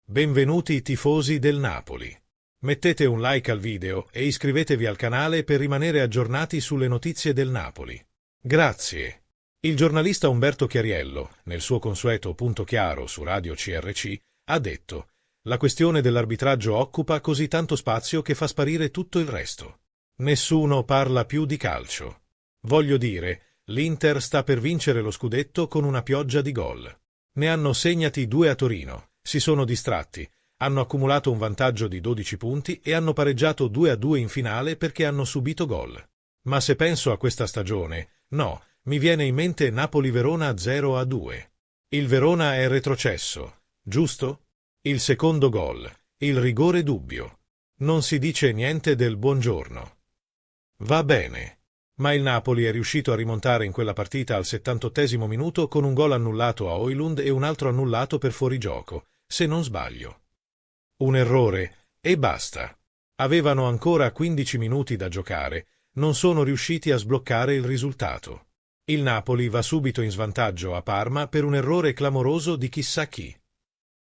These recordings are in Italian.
Benvenuti tifosi del Napoli. Mettete un like al video e iscrivetevi al canale per rimanere aggiornati sulle notizie del Napoli. Grazie. Il giornalista Umberto Chiariello, nel suo consueto Punto Chiaro su Radio CRC, ha detto: la questione dell'arbitraggio occupa così tanto spazio che fa sparire tutto il resto. Nessuno parla più di calcio. Voglio dire, l'Inter sta per vincere lo scudetto con una pioggia di gol. Ne hanno segnati 2 a Torino, si sono distratti, hanno accumulato un vantaggio di 12 punti e hanno pareggiato 2 a 2 in finale perché hanno subito gol. Ma se penso a questa stagione, no, mi viene in mente Napoli-Verona 0 a 2. Il Verona è retrocesso, giusto? Il secondo gol, il rigore dubbio. Non si dice niente del buongiorno. Va bene. Ma il Napoli è riuscito a rimontare in quella partita al 78° minuto con un gol annullato a Højlund e un altro annullato per fuorigioco, se non sbaglio. Un errore, e basta. Avevano ancora 15 minuti da giocare, non sono riusciti a sbloccare il risultato. Il Napoli va subito in svantaggio a Parma per un errore clamoroso di chissà chi.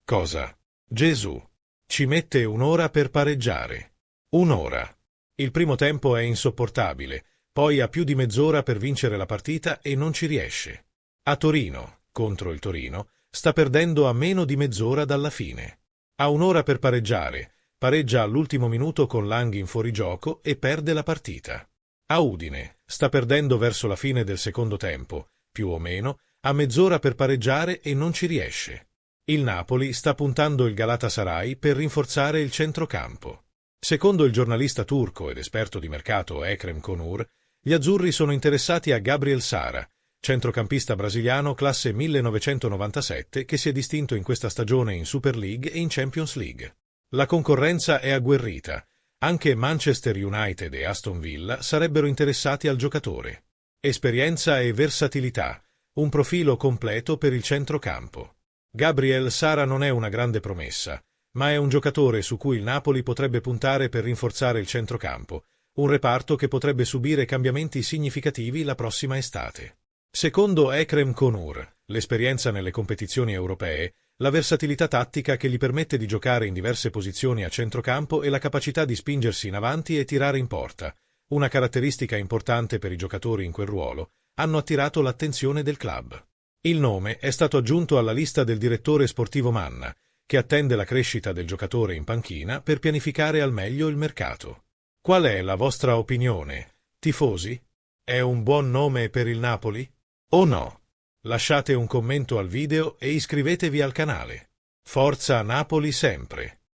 Cosa? Gesù. Ci mette un'ora per pareggiare. Un'ora. Il primo tempo è insopportabile, poi ha più di mezz'ora per vincere la partita e non ci riesce. A Torino, contro il Torino, sta perdendo a meno di mezz'ora dalla fine. Ha un'ora per pareggiare, pareggia all'ultimo minuto con Lang in fuorigioco e perde la partita. A Udine, sta perdendo verso la fine del secondo tempo, più o meno, ha mezz'ora per pareggiare e non ci riesce. Il Napoli sta puntando il Galatasaray per rinforzare il centrocampo. Secondo il giornalista turco ed esperto di mercato Ekrem Konur, gli azzurri sono interessati a Gabriel Sara, centrocampista brasiliano classe 1997 che si è distinto in questa stagione in Super League e in Champions League. La concorrenza è agguerrita. Anche Manchester United e Aston Villa sarebbero interessati al giocatore. Esperienza e versatilità, un profilo completo per il centrocampo. Gabriel Sara non è una grande promessa, ma è un giocatore su cui il Napoli potrebbe puntare per rinforzare il centrocampo, un reparto che potrebbe subire cambiamenti significativi la prossima estate. Secondo Ekrem Konur, l'esperienza nelle competizioni europee, la versatilità tattica che gli permette di giocare in diverse posizioni a centrocampo e la capacità di spingersi in avanti e tirare in porta, una caratteristica importante per i giocatori in quel ruolo, hanno attirato l'attenzione del club. Il nome è stato aggiunto alla lista del direttore sportivo Manna, che attende la crescita del giocatore in panchina per pianificare al meglio il mercato. Qual è la vostra opinione, tifosi? È un buon nome per il Napoli? O no? Lasciate un commento al video e iscrivetevi al canale. Forza Napoli sempre!